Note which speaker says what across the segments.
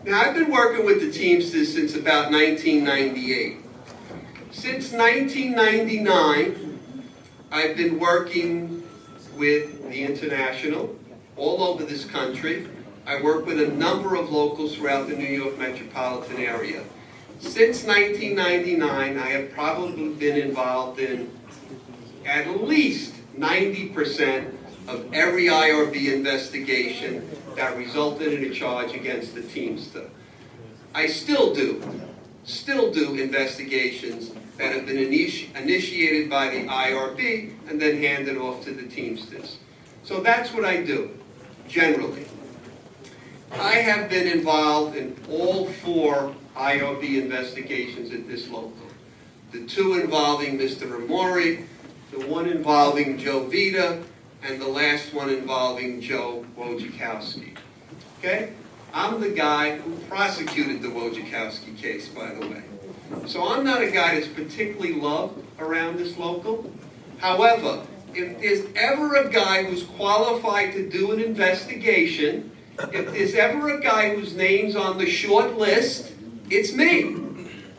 Speaker 1: Now, I've been working with the Teamsters since about 1998. Since 1999, I've been working with the International all over this country. I work with a number of locals throughout the New York metropolitan area. Since 1999, I have probably been involved in at least 90% of every IRB investigation that resulted in a charge against the Teamster. I still do investigations that have been initiated by the IRB and then handed off to the Teamsters. So that's what I do, generally. I have been involved in all 4 IRB investigations at this local. The 2 involving Mr. Amori, the 1 involving Joe Vita, and the last one involving Joe Wojciechowski. Okay? I'm the guy who prosecuted the Wojciechowski case, by the way. So I'm not a guy that's particularly loved around this local. However, if there's ever a guy who's qualified to do an investigation, if there's ever a guy whose name's on the short list, it's me.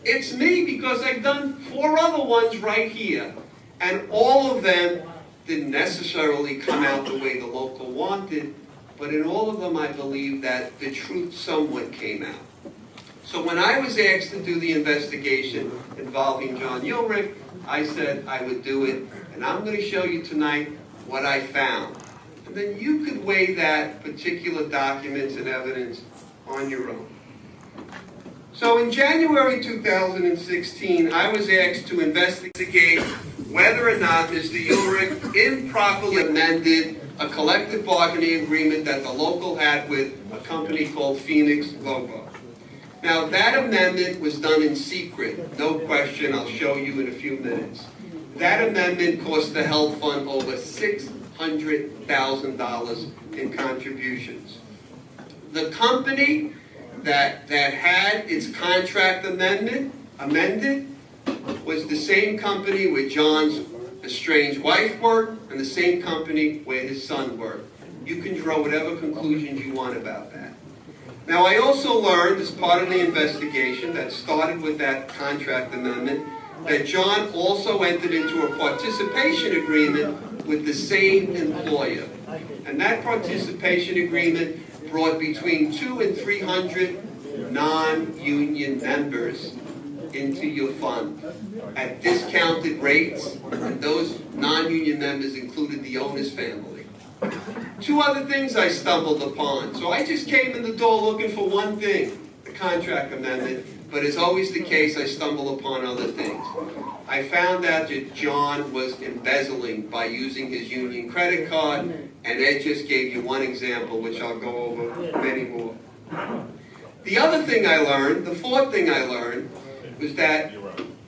Speaker 1: It's me because I've done 4 other ones right here, and all of them didn't necessarily come out the way the local wanted, but in all of them I believe that the truth somewhat came out. So when I was asked to do the investigation involving John Ulrich, I said I would do it, and I'm going to show you tonight what I found. And then you could weigh that particular documents and evidence on your own. So in January 2016, I was asked to investigate whether or not Mr. Ulrich improperly amended a collective bargaining agreement that the local had with a company called Phoenix Lobo. Now, that amendment was done in secret, no question. I'll show you in a few minutes. That amendment cost the health fund over $600,000 in contributions. The company that had its contract amended was the same company where John's estranged wife worked and the same company where his son worked. You can draw whatever conclusions you want about that. Now, I also learned as part of the investigation that started with that contract amendment that John also entered into a participation agreement with the same employer. And that participation agreement brought between 200 and 300 non-union members into your fund at discounted rates, and those non-union members included the owner's family. 2 other things I stumbled upon. So I just came in the door looking for one thing, the contract amendment, but as always the case, I stumbled upon other things. I found out that John was embezzling by using his union credit card, and Ed just gave you one example, which I'll go over many more. The other thing I learned, the 4th thing I learned, was that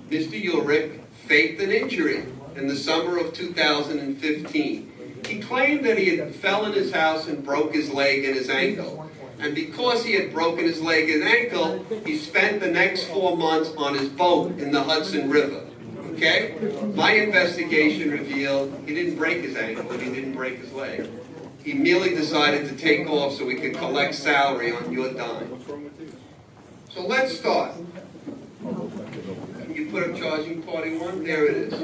Speaker 1: Mr. Ulrich faked an injury in the summer of 2015. He claimed that he had fell in his house and broke his leg and his ankle. And because he had broken his leg and ankle, he spent the next 4 months on his boat in the Hudson River. Okay? My investigation revealed he didn't break his ankle and he didn't break his leg. He merely decided to take off so he could collect salary on your dime. So let's start. Can you put up charging party 1? There it is.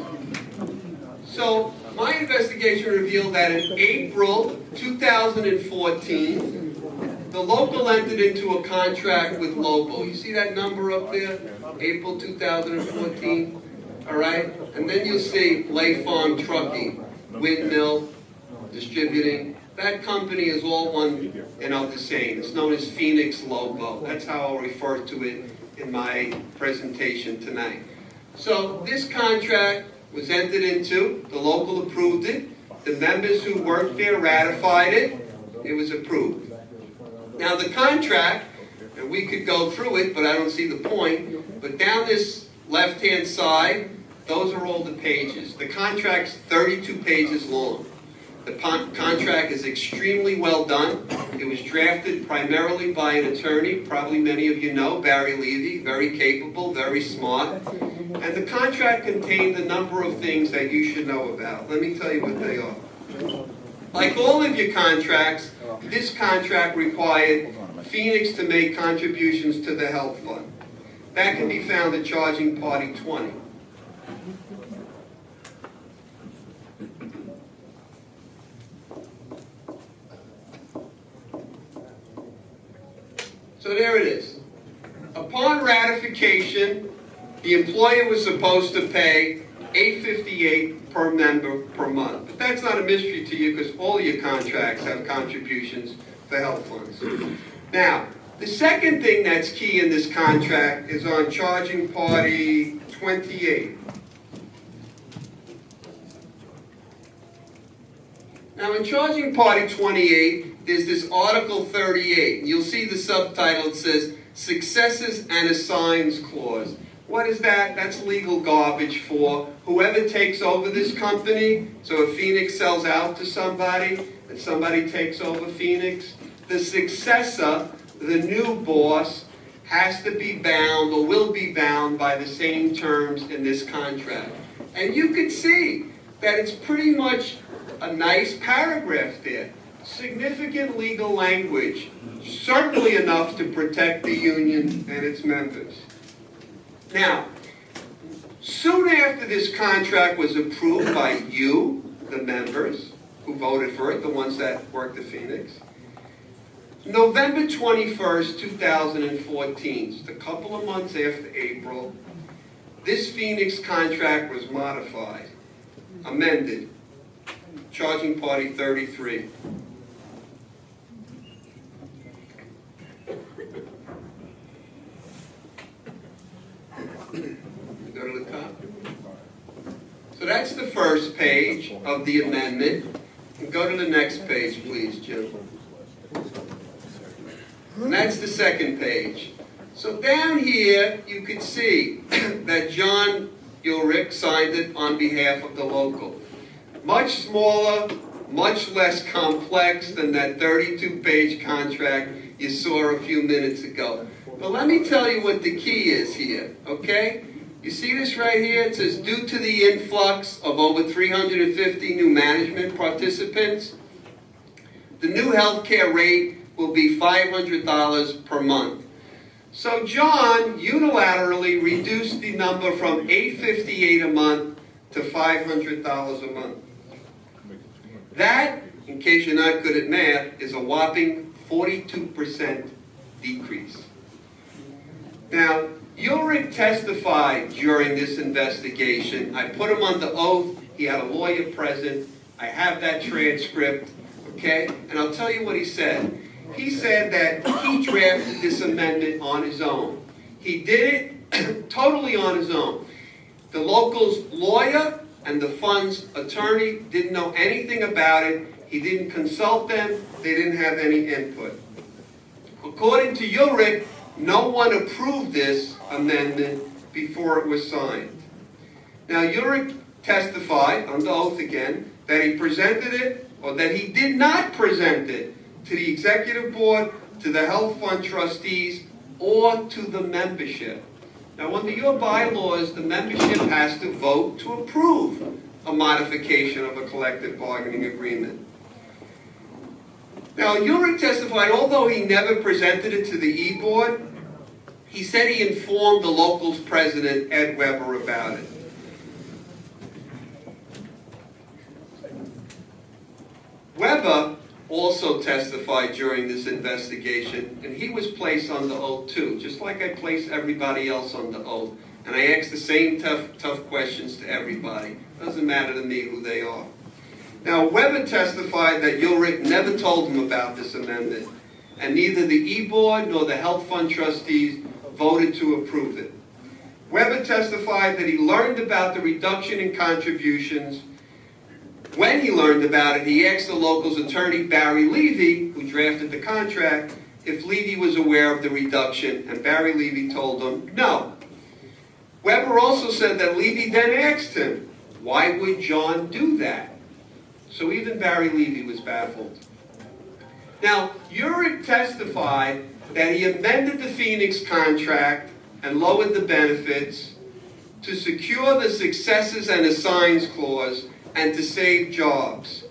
Speaker 1: So my investigation revealed that in April 2014, the local entered into a contract with Lobo. You see that number up there? April 2014. All right? And then you'll see Lay Farm Trucking, Windmill, Distributing. That company is all one and of the same. It's known as Phoenix Lobo. That's how I'll refer to it in my presentation tonight. So this contract was entered into. The local approved it. The members who worked there ratified it. It was approved. Now the contract, and we could go through it, but I don't see the point, but down this left-hand side, those are all the pages. The contract's 32 pages long. The contract is extremely well done. It was drafted primarily by an attorney, probably many of you know, Barry Levy, very capable, very smart. And the contract contained a number of things that you should know about. Let me tell you what they are. Like all of your contracts, this contract required Phoenix to make contributions to the health fund. That can be found at charging party 20. So there it is. Upon ratification, the employer was supposed to pay $8.58 per member per month. But that's not a mystery to you because all your contracts have contributions for health funds. Now, the second thing that's key in this contract is on charging party 28. Now, in charging party 28, there's this Article 38. You'll see the subtitle. It says, Successes and Assigns Clause. What is that? That's legal garbage for whoever takes over this company. So if Phoenix sells out to somebody, and somebody takes over Phoenix, the successor, the new boss, has to be bound or will be bound by the same terms in this contract. And you could see that it's pretty much a nice paragraph there. Significant legal language, certainly enough to protect the union and its members. Now, soon after this contract was approved by you, the members who voted for it, the ones that worked at Phoenix, November 21st, 2014, just a couple of months after April, this Phoenix contract was modified, amended, charging party 33. Go to the top. So that's the first page of the amendment. And go to the next page, please, Jim. And that's the second page. So down here, you can see that John Ulrich signed it on behalf of the local. Much smaller, much less complex than that 32-page contract you saw a few minutes ago. But let me tell you what the key is here, okay? You see this right here? It says, due to the influx of over 350 new management participants, the new healthcare rate will be $500 per month. So John unilaterally reduced the number from $858 a month to $500 a month. That, in case you're not good at math, is a whopping 42% decrease. Now, Ulrich testified during this investigation. I put him under oath. He had a lawyer present. I have that transcript, okay? And I'll tell you what he said. He said that he drafted this amendment on his own. He did it totally on his own. The local's lawyer and the fund's attorney didn't know anything about it. He didn't consult them. They didn't have any input. According to Ulrich, no one approved this amendment before it was signed. Now, Ulrich testified under oath again that he presented it, or that he did not present it, to the executive board, to the health fund trustees, or to the membership. Now, under your bylaws, the membership has to vote to approve a modification of a collective bargaining agreement. Now, Ulrich testified, although he never presented it to the E-Board, he said he informed the local's president, Ed Weber, about it. Weber also testified during this investigation, and he was placed under oath too, just like I place everybody else under oath. And I ask the same tough questions to everybody. Doesn't matter to me who they are. Now, Weber testified that Ulrich never told him about this amendment, and neither the E-Board nor the health fund trustees voted to approve it. Weber testified that he learned about the reduction in contributions. When he learned about it, he asked the local's attorney, Barry Levy, who drafted the contract, if Levy was aware of the reduction, and Barry Levy told him no. Weber also said that Levy then asked him, why would John do that? So even Barry Levy was baffled. Now, Ulrich testified that he amended the Phoenix contract and lowered the benefits to secure the successes and assigns clause and to save jobs.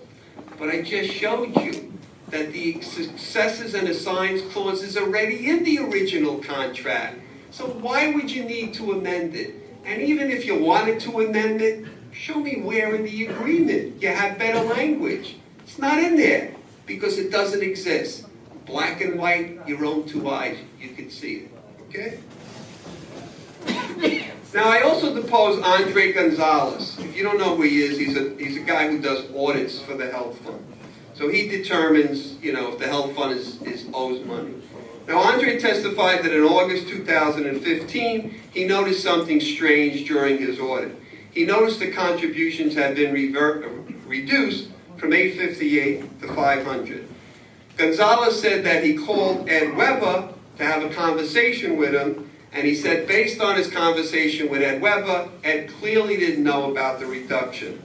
Speaker 1: But I just showed you that the successors and assigns clause is already in the original contract. So why would you need to amend it? And even if you wanted to amend it, show me where in the agreement you have better language. It's not in there because it doesn't exist. Black and white, your own two eyes, you can see it. Okay? Now, I also deposed Andre Gonzalez. If you don't know who he is, he's a guy who does audits for the health fund. So he determines, if the health fund is owes money. Now, Andre testified that in August 2015, he noticed something strange during his audit. He noticed the contributions had been reduced from $858 to $500. Gonzalez said that he called Ed Weber to have a conversation with him, and he said based on his conversation with Ed Weber, Ed clearly didn't know about the reduction.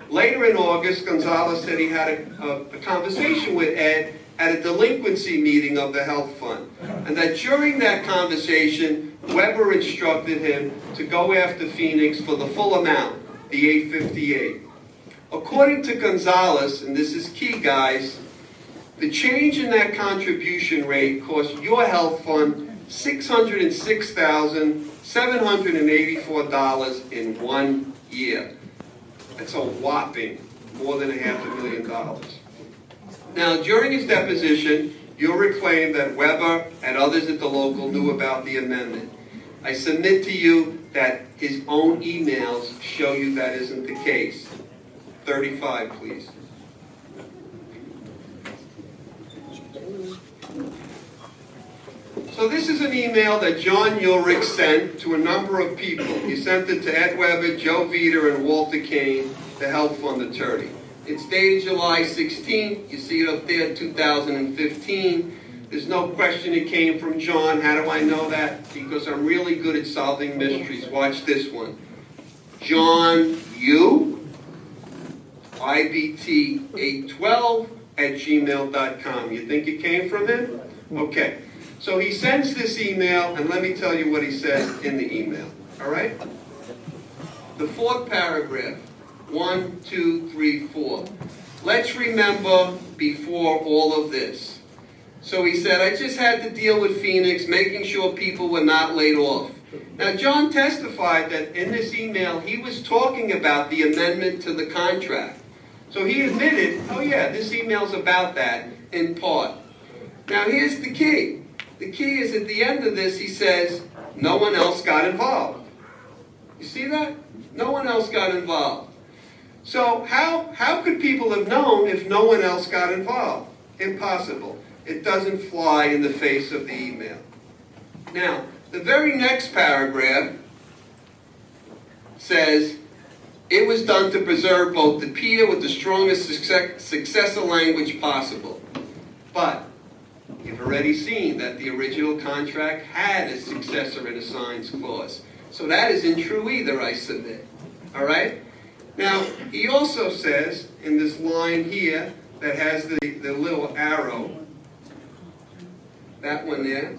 Speaker 1: Later in August, Gonzalez said he had a conversation with Ed at a delinquency meeting of the health fund, and that during that conversation, Weber instructed him to go after Phoenix for the full amount, the $858. According to Gonzalez, and this is key, guys, the change in that contribution rate cost your health fund $606,784 in 1 year. That's a whopping more than $500,000. Now, during his deposition, Ulrich claimed that Weber and others at the local knew about the amendment. I submit to you that his own emails show you that isn't the case. 35, please. So this is an email that John Ulrich sent to a number of people. He sent it to Ed Weber, Joe Viter, and Walter Kane, the health fund attorney. It's dated July 16th. You see it up there, 2015. There's no question it came from John. How do I know that? Because I'm really good at solving mysteries. Watch this one. John U, IBT812@gmail.com. You think it came from him? Okay. So he sends this email, and let me tell you what he says in the email. All right? The fourth paragraph. 1, 2, 3, 4. Let's remember before all of this. So he said, I just had to deal with Phoenix, making sure people were not laid off. Now, John testified that in this email, he was talking about the amendment to the contract. So he admitted, oh yeah, this email's about that in part. Now, here's the key. The key is at the end of this, he says, no one else got involved. You see that? No one else got involved. So how could people have known if no one else got involved? Impossible. It doesn't fly in the face of the email. Now, the very next paragraph says, it was done to preserve both the peer with the strongest successor language possible. But you've already seen that the original contract had a successor and assigns clause. So that isn't true either, I submit. All right? Now, he also says in this line here that has the little arrow, that one there.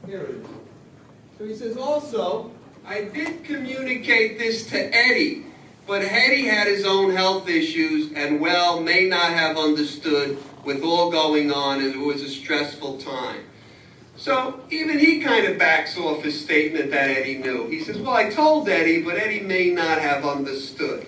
Speaker 1: Here it is. So he says also, I did communicate this to Eddie, but Eddie had his own health issues and, well, may not have understood with all going on, and it was a stressful time. So even he kind of backs off his statement that Eddie knew. He says, well, I told Eddie, but Eddie may not have understood.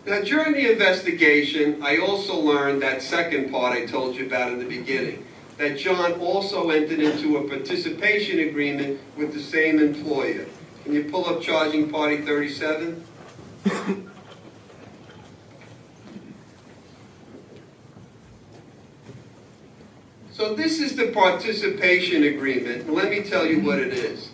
Speaker 1: Now, during the investigation, I also learned that second part I told you about in the beginning, that John also entered into a participation agreement with the same employer. Can you pull up charging party 37? So this is the participation agreement. Let me tell you what it is.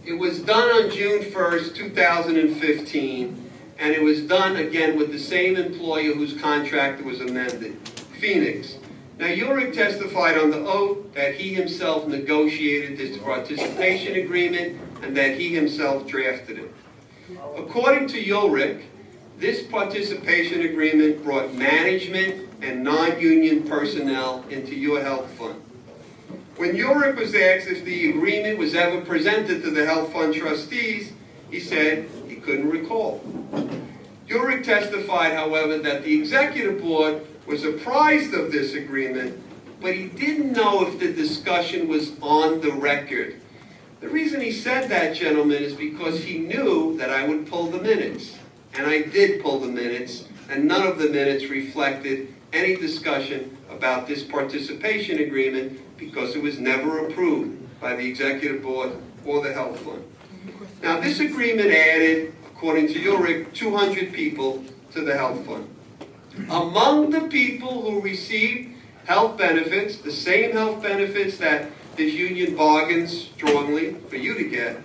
Speaker 1: It was done on June 1st, 2015, and it was done again with the same employer whose contract was amended, Phoenix. Now, Ulrich testified on the oath that he himself negotiated this participation agreement and that he himself drafted it. According to Ulrich, this participation agreement brought management and non-union personnel into your health fund. When Ulrich was asked if the agreement was ever presented to the health fund trustees, he said he couldn't recall. Ulrich testified, however, that the executive board was apprised of this agreement, but he didn't know if the discussion was on the record. The reason he said that, gentlemen, is because he knew that I would pull the minutes. And I did pull the minutes, and none of the minutes reflected any discussion about this participation agreement because it was never approved by the executive board or the health fund. Now, this agreement added, according to Ulrich, 200 people to the health fund. Among the people who received health benefits, the same health benefits that this union bargains strongly for you to get,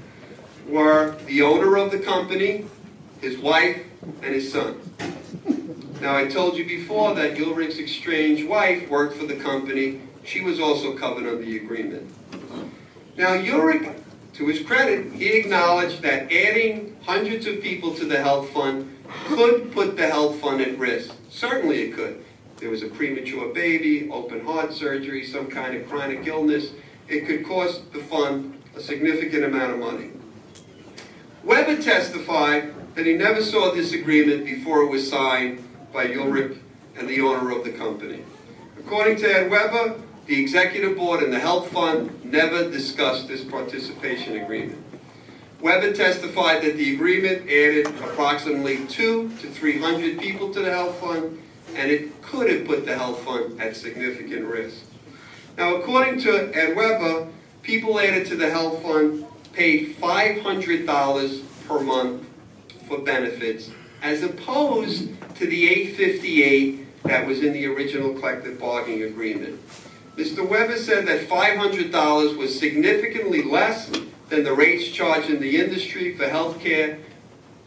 Speaker 1: were the owner of the company, his wife, and his son. Now, I told you before that Ulrich's estranged wife worked for the company. She was also covered under the agreement. Now, Ulrich, to his credit, he acknowledged that adding hundreds of people to the health fund could put the health fund at risk. Certainly it could. There was a premature baby, open heart surgery, some kind of chronic illness. It could cost the fund a significant amount of money. Weber testified that he never saw this agreement before it was signed by Ulrich and the owner of the company. According to Ed Weber, the executive board and the health fund never discussed this participation agreement. Weber testified that the agreement added approximately 200 to 300 people to the health fund, and it could have put the health fund at significant risk. Now, according to Ed Weber, people added to the health fund paid $500 per month for benefits, as opposed to the $858 that was in the original collective bargaining agreement. Mr. Weber said that $500 was significantly less than the rates charged in the industry for health care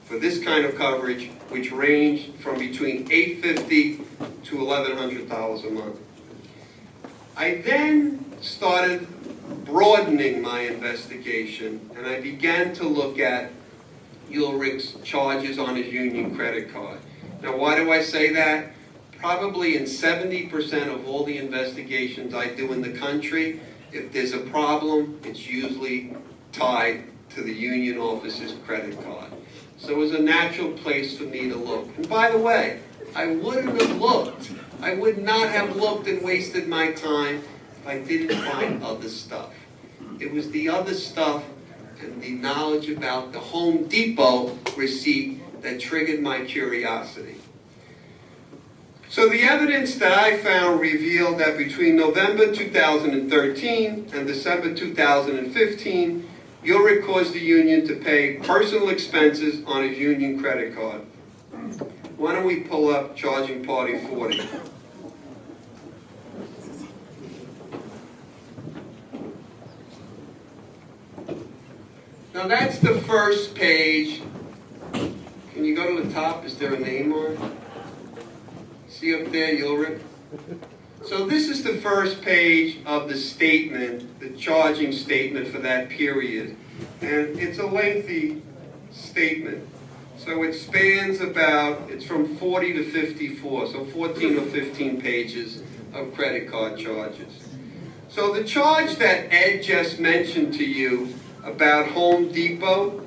Speaker 1: for this kind of coverage, which ranged from between $850 to $1,100 a month. I then started broadening my investigation, and I began to look at Ulrich's charges on his union credit card. Now, why do I say that? Probably in 70% of all the investigations I do in the country, if there's a problem, it's usually tied to the union office's credit card. So it was a natural place for me to look. And by the way, I wouldn't have looked. I would not have looked and wasted my time if I didn't find other stuff. It was the other stuff and the knowledge about the Home Depot receipt that triggered my curiosity. So the evidence that I found revealed that between November 2013 and December 2015, Ulrich caused the union to pay personal expenses on his union credit card. Why don't we pull up Charging Party 40? Now that's the first page. Can you go to the top? Is there a name on it? See up there, Ulrich? So this is the first page of the statement, the charging statement for that period. And it's a lengthy statement. So it spans about, it's from 40 to 54, so 14 or 15 pages of credit card charges. So the charge that Ed just mentioned to you about Home Depot,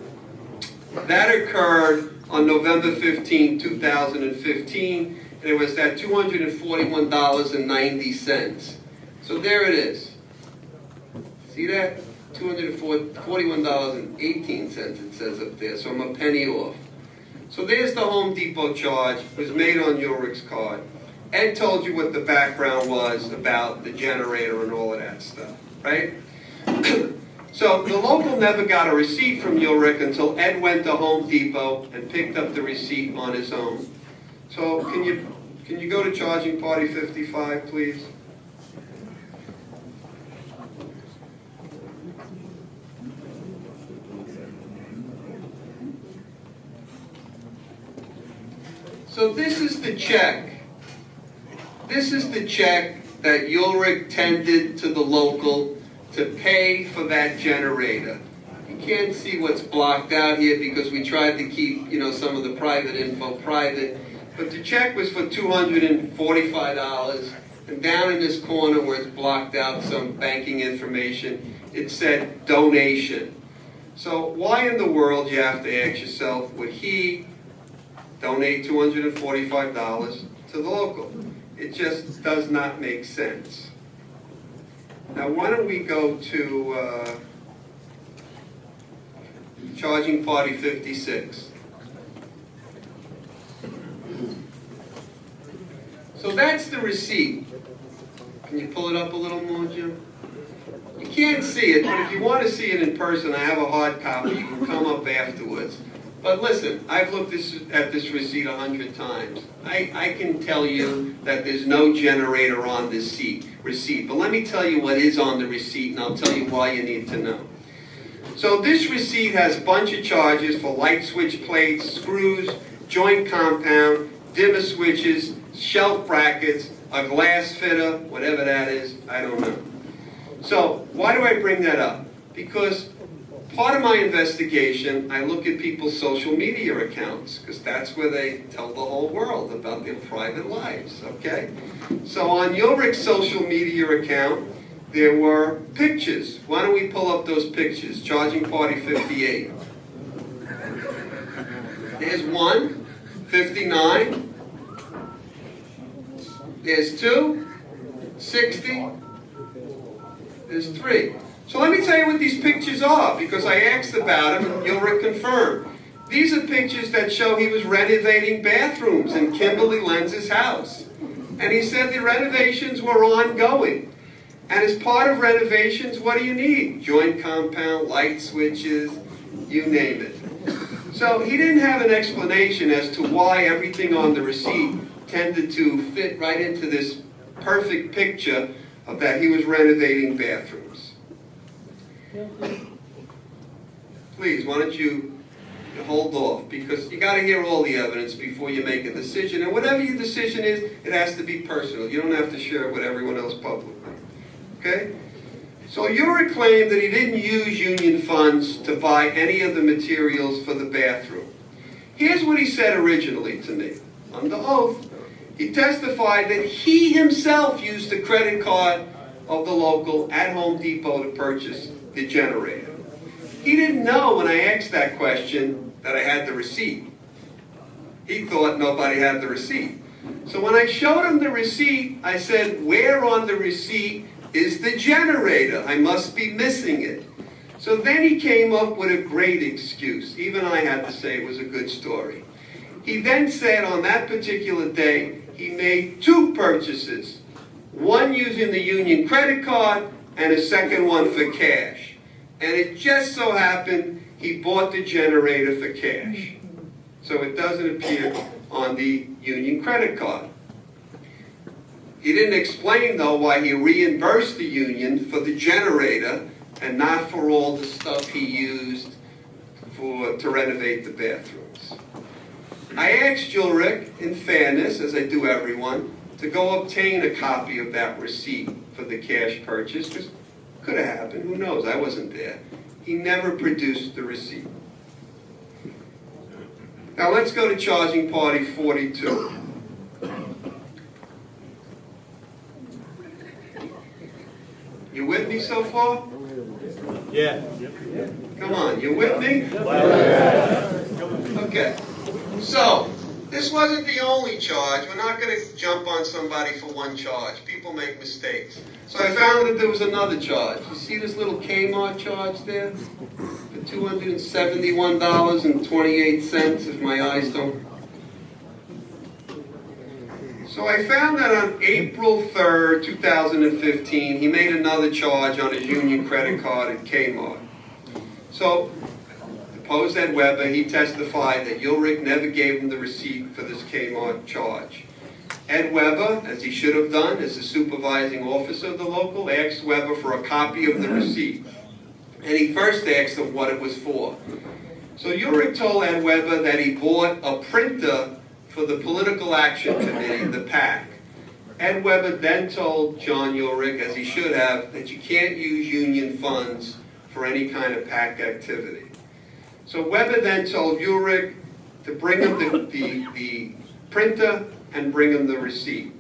Speaker 1: that occurred on November 15, 2015, and it was at $241.90. So there it is. See that? $241.18 it says up there, so I'm a penny off. So there's the Home Depot charge. It was made on Ulrich's card. Ed told you what the background was about the generator and all of that stuff, right? So the local never got a receipt from Ulrich until Ed went to Home Depot and picked up the receipt on his own. So can you go to Charging Party 55, please? So this is the check. This is the check that Ulrich tendered to the local to pay for that generator. You can't see what's blocked out here because we tried to keep, some of the private info private. But the check was for $245, and down in this corner where it's blocked out some banking information, it said donation. So why in the world, you have to ask yourself, would he donate $245 to the local? It just does not make sense. Now why don't we go to charging party 56. So that's the receipt. Can you pull it up a little more, Jim? You can't see it, but if you want to see it in person, I have a hard copy. You can come up afterwards. But listen, I've looked at this receipt 100 times. I can tell you that there's no generator on this receipt. But let me tell you what is on the receipt, and I'll tell you why you need to know. So this receipt has a bunch of charges for light switch plates, screws, joint compound, dimmer switches, shelf brackets, a glass fitter, whatever that is, I don't know. So why do I bring that up? Because part of my investigation, I look at people's social media accounts, because that's where they tell the whole world about their private lives, okay? So on Ulrich's social media account, there were pictures. Why don't we pull up those pictures? Charging party 58. There's 1, 59. There's 2, 60. There's 3. So let me tell you what these pictures are, because I asked about them and Ulrich confirmed. These are pictures that show he was renovating bathrooms in Kimberly Lenz's house. And he said the renovations were ongoing. And as part of renovations, what do you need? Joint compound, light switches, you name it. So he didn't have an explanation as to why everything on the receipt tended to fit right into this perfect picture of that he was renovating bathrooms. Please, why don't you hold off, because you got to hear all the evidence before you make a decision. And whatever your decision is, it has to be personal. You don't have to share it with everyone else publicly. Okay? So Ulrich claimed that he didn't use union funds to buy any of the materials for the bathroom. Here's what he said originally to me, under oath. He testified that he himself used the credit card of the local at Home Depot to purchase the generator. He didn't know when I asked that question that I had the receipt. He thought nobody had the receipt. So when I showed him the receipt, I said, where on the receipt is the generator? I must be missing it. So then he came up with a great excuse. Even I had to say it was a good story. He then said on that particular day, he made 2 purchases. One using the union credit card and a second one for cash. And it just so happened he bought the generator for cash. So it doesn't appear on the union credit card. He didn't explain, though, why he reimbursed the union for the generator and not for all the stuff he used to renovate the bathrooms. I asked Ulrich, in fairness, as I do everyone, to go obtain a copy of that receipt for the cash purchase, because it could have happened, who knows, I wasn't there. He never produced the receipt. Now let's go to charging party 42. You with me so far?
Speaker 2: Yeah.
Speaker 1: Come on, you with me? Okay. So, this wasn't the only charge. We're not going to jump on somebody for one charge. People make mistakes. So I found that there was another charge. You see this little Kmart charge there? For $271.28, if my eyes don't. So I found that on April 3rd, 2015, he made another charge on his union credit card at Kmart. So, deposed Ed Weber, he testified that Ulrich never gave him the receipt for this Kmart charge. Ed Weber, as he should have done as the supervising officer of the local, asked Weber for a copy of the receipt. And he first asked him what it was for. So Ulrich told Ed Weber that he bought a printer for the Political Action Committee, the PAC. Ed Weber then told John Ulrich, as he should have, that you can't use union funds for any kind of PAC activity. So Weber then told Ulrich to bring him the printer and bring him the receipt.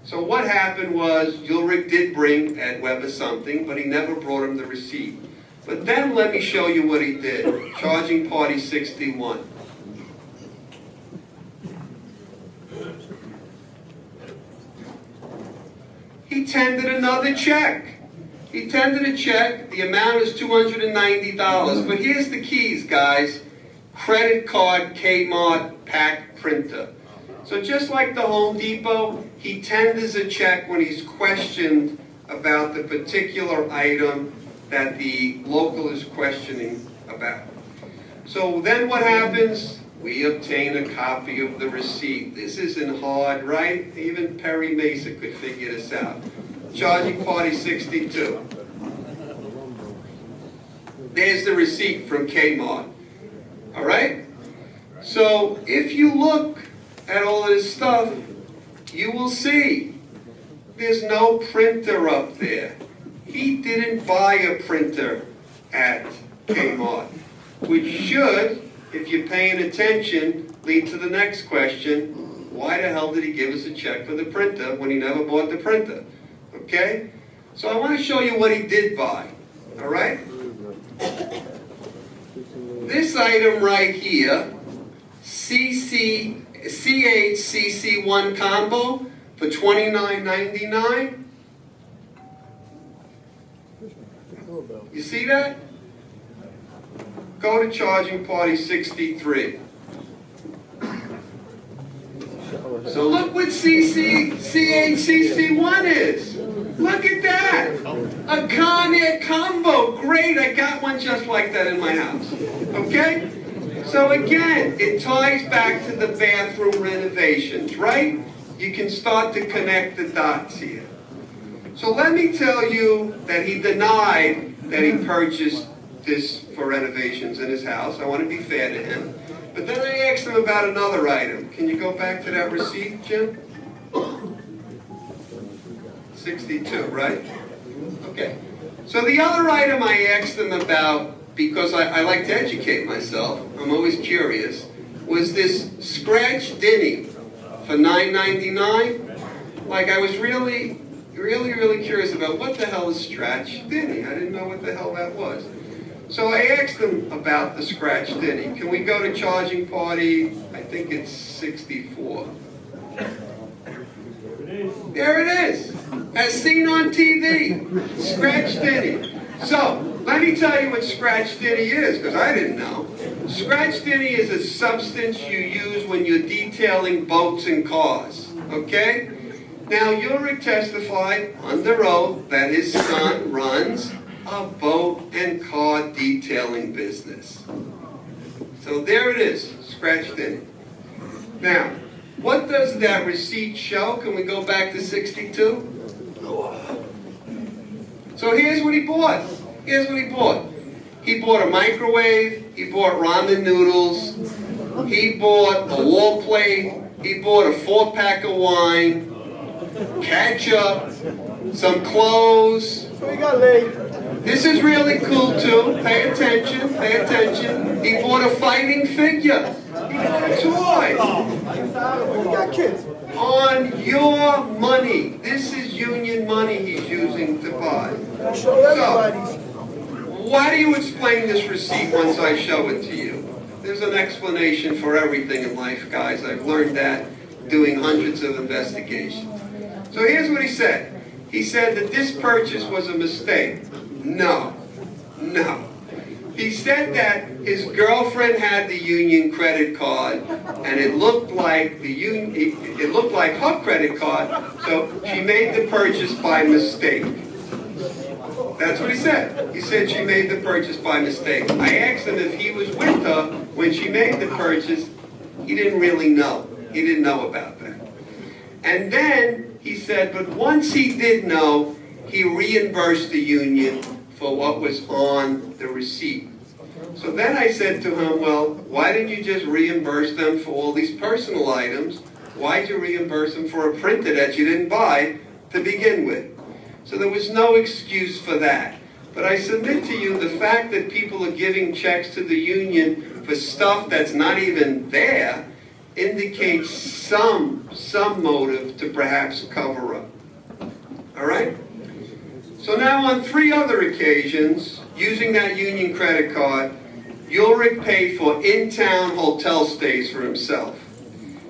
Speaker 1: So what happened was, Ulrich did bring Ed Weber something, but he never brought him the receipt. But then let me show you what he did. Charging party 61. He tendered another check. He tendered a check. The amount is $290. But here's the keys, guys. Credit card, Kmart, pack printer. So just like the Home Depot, he tenders a check when he's questioned about the particular item that the local is questioning about. So then what happens? We obtain a copy of the receipt. This isn't hard, right? Even Perry Mesa could figure this out. Charging party 62. There's the receipt from Kmart. All right? So if you look at all of this stuff, you will see there's no printer up there. He didn't buy a printer at Kmart, which should, if you're paying attention, lead to the next question. Why the hell did he give us a check for the printer when he never bought the printer? Okay? So I want to show you what he did buy. All right? This item right here, CHCC1 combo for $29.99. You see that? Go to charging party 63. So look what CHCC1 is. Look at that. A Conair combo. Great, I got one just like that in my house. Okay? So again, it ties back to the bathroom renovations, right? You can start to connect the dots here. So let me tell you that he denied that he purchased this for renovations in his house. I want to be fair to him. But then I asked him about another item. Can you go back to that receipt, Jim? 62, right? Okay. So the other item I asked him about, because I like to educate myself, I'm always curious, was this scratch dinny for $9.99. Like, I was really curious about what the hell is scratch dinny. I didn't know what the hell that was. So I asked him about the scratch dinny. Can we go to charging party, I think it's 64. There it is, as seen on TV, scratch dinny. So, let me tell you what scratch dinny is, because I didn't know. Scratch dinny is a substance you use when you're detailing boats and cars, okay? Now, Ulrich testified under oath that his son runs a boat and car detailing business. So there it is, scratch dinny. Now, what does that receipt show? Can we go back to 62? So here's what he bought. Here's what he bought. He bought a microwave. He bought ramen noodles. He bought a wall plate. He bought a 4-pack of wine, ketchup, some clothes.
Speaker 2: So he got late.
Speaker 1: This is really cool too. Pay attention. Pay attention. He bought a fighting figure. He bought a toy.
Speaker 2: He got kids.
Speaker 1: On your money. This is union money he's using to buy.
Speaker 2: Show everybody.
Speaker 1: Why do you explain this receipt once I show it to you? There's an explanation for everything in life, guys. I've learned that doing hundreds of investigations. So here's what he said. He said that this purchase was a mistake. No. No. He said that his girlfriend had the union credit card, and it looked like her credit card, so she made the purchase by mistake. That's what he said. He said she made the purchase by mistake. I asked him if he was with her when she made the purchase. He didn't really know. He didn't know about that. And then he said, but once he did know, he reimbursed the union for what was on the receipt. So then I said to him, well, why didn't you just reimburse them for all these personal items? Why'd you reimburse them for a printer that you didn't buy to begin with? So there was no excuse for that. But I submit to you the fact that people are giving checks to the union for stuff that's not even there indicates some motive to perhaps cover up. All right? So now on 3 other occasions, using that union credit card, Ulrich paid for in-town hotel stays for himself.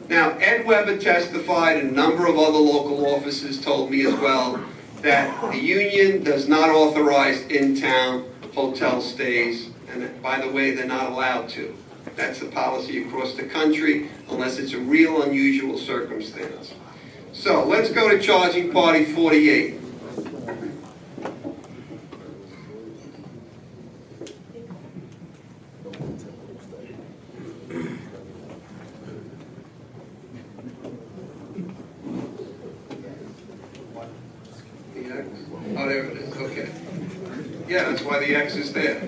Speaker 1: Now, Ed Weber testified, and a number of other local officers told me as well, that the union does not authorize in-town hotel stays, and by the way, they're not allowed to. That's the policy across the country, unless it's a real unusual circumstance. So, let's go to charging party 48. Oh, there it is, okay. Yeah, that's why the X is there.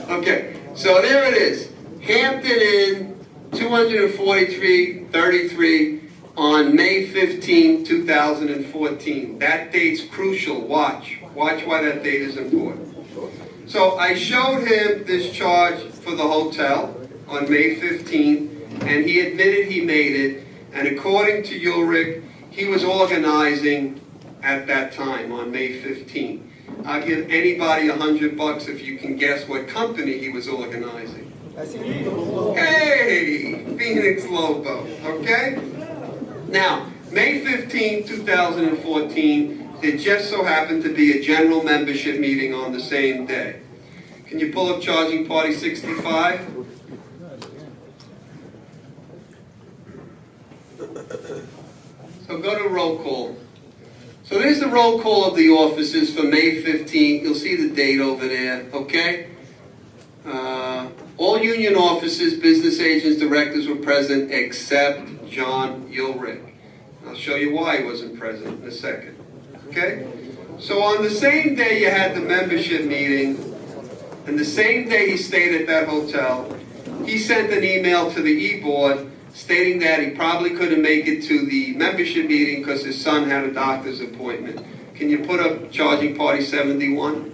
Speaker 1: Okay, so there it is. Hampton Inn, 243-33 on May 15, 2014. That date's crucial, watch. Watch why that date is important. So I showed him this charge for the hotel on May 15, and he admitted he made it, and according to Ulrich, he was organizing at that time on May 15. I'll give anybody $100 if you can guess what company he was organizing.
Speaker 2: Acevedo.
Speaker 1: Hey, Phoenix Lobo, okay? Now, May 15, 2014, it just so happened to be a general membership meeting on the same day. Can you pull up charging party 65? So go to roll call. So there's the roll call of the officers for May 15th. You'll see the date over there, okay? All union officers, business agents, directors were present except John Ulrich. I'll show you why he wasn't present in a second, okay? So on the same day you had the membership meeting, and the same day he stayed at that hotel, he sent an email to the E-Board stating that he probably couldn't make it to the membership meeting because his son had a doctor's appointment. Can you put up charging party 71?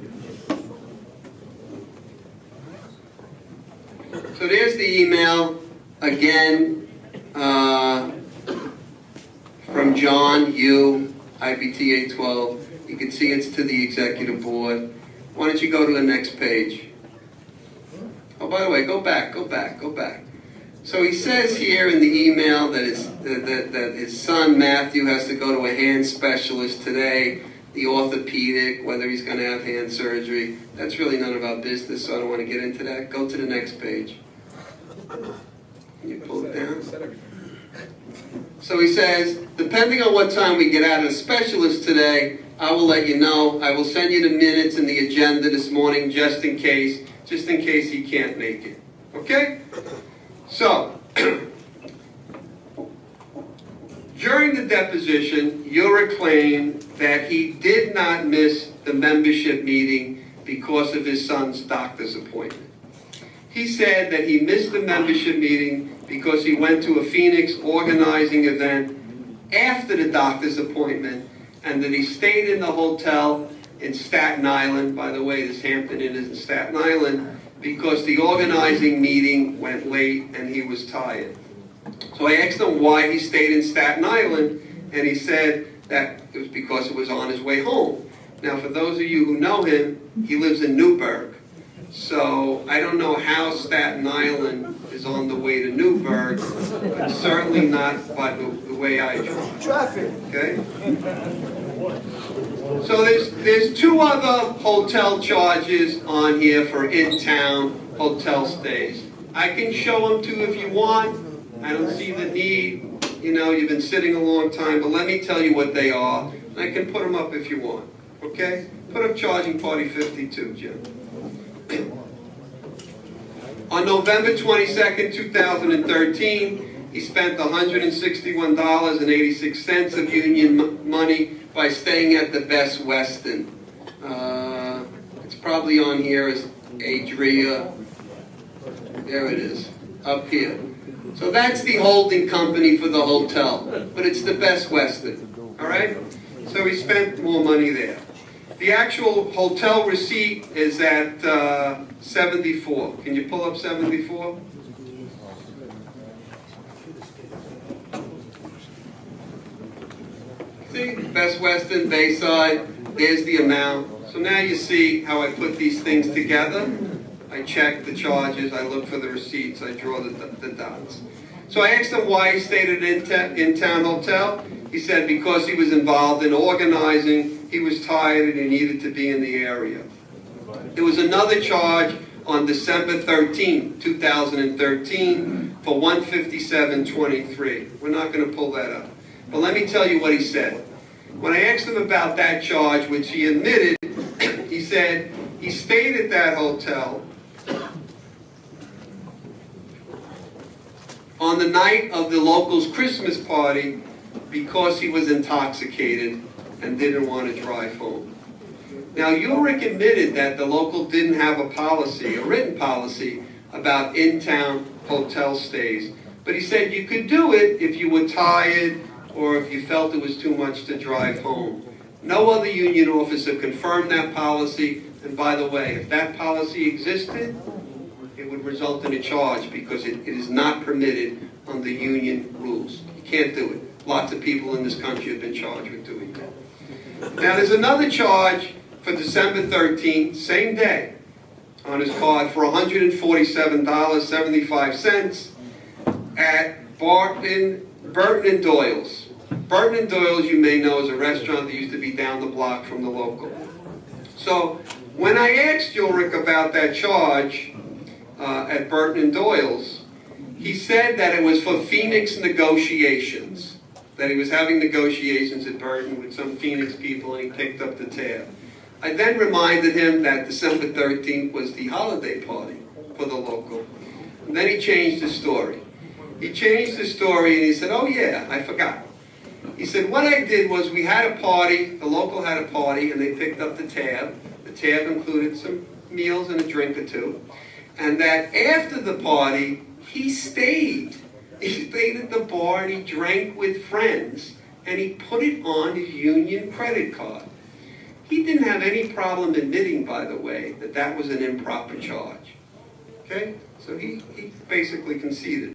Speaker 1: So there's the email, again, from John U, IBTA 12. You can see it's to the executive board. Why don't you go to the next page? Oh, by the way, go back. So he says here in the email that his son Matthew has to go to a hand specialist today, the orthopedic, whether he's going to have hand surgery. That's really none of our business, so I don't want to get into that. Go to the next page. Can you pull it down? So he says, depending on what time we get out of the specialist today, I will let you know. I will send you the minutes and the agenda this morning just in case he can't make it. Okay? So, during the deposition, Ulrich claimed that he did not miss the membership meeting because of his son's doctor's appointment. He said that he missed the membership meeting because he went to a Phoenix organizing event after the doctor's appointment, and that he stayed in the hotel in Staten Island. By the way, this Hampton Inn is in Staten Island, because the organizing meeting went late and he was tired. So I asked him why he stayed in Staten Island, and he said that it was because it was on his way home. Now, for those of you who know him, he lives in Newburgh. So I don't know how Staten Island is on the way to Newburgh, but certainly not by the way I drive.
Speaker 2: Traffic.
Speaker 1: Okay? So there's 2 other hotel charges on here for in-town hotel stays. I can show them to you if you want. I don't see the need. You know, you've been sitting a long time, but let me tell you what they are. I can put them up if you want. Okay? Put up charging party 52, Jim. On November 22nd, 2013, he spent $161.86 of union money by staying at the Best Westin. It's probably on here as Adria. There it is, up here. So that's the holding company for the hotel, but it's the Best Westin, all right? So he spent more money there. The actual hotel receipt is at 74. Can you pull up 74? See, Best Western, Bayside, there's the amount. So now you see how I put these things together. I check the charges, I look for the receipts, I draw the dots. So I asked him why he stayed at an in-town hotel. He said because he was involved in organizing, he was tired and he needed to be in the area. There was another charge on December 13, 2013 for $157.23. We're not going to pull that up. But let me tell you what he said. When I asked him about that charge, which he admitted, he said he stayed at that hotel on the night of the local's Christmas party because he was intoxicated and didn't want to drive home. Now, Ulrich admitted that the local didn't have a policy, a written policy, about in-town hotel stays. But he said you could do it if you were tired or if you felt it was too much to drive home. No other union officer confirmed that policy. And by the way, if that policy existed, it would result in a charge because it is not permitted under union rules. You can't do it. Lots of people in this country have been charged with doing that. Now, there's another charge for December 13th, same day, on his card for $147.75 at Burton and Doyle's. Burton and Doyle's, you may know, is a restaurant that used to be down the block from the local. So when I asked Ulrich about that charge at Burton and Doyle's, he said that it was for Phoenix negotiations, that he was having negotiations at Burton with some Phoenix people and he picked up the tab. I then reminded him that December 13th was the holiday party for the local. And then he changed his story. He changed his story and he said, oh yeah, I forgot. He said, what I did was we had a party, the local had a party, and they picked up the tab. The tab included some meals and a drink or two. And that after the party, he stayed. He stayed at the bar and he drank with friends. And he put it on his union credit card. He didn't have any problem admitting, by the way, that that was an improper charge. Okay? So he basically conceded.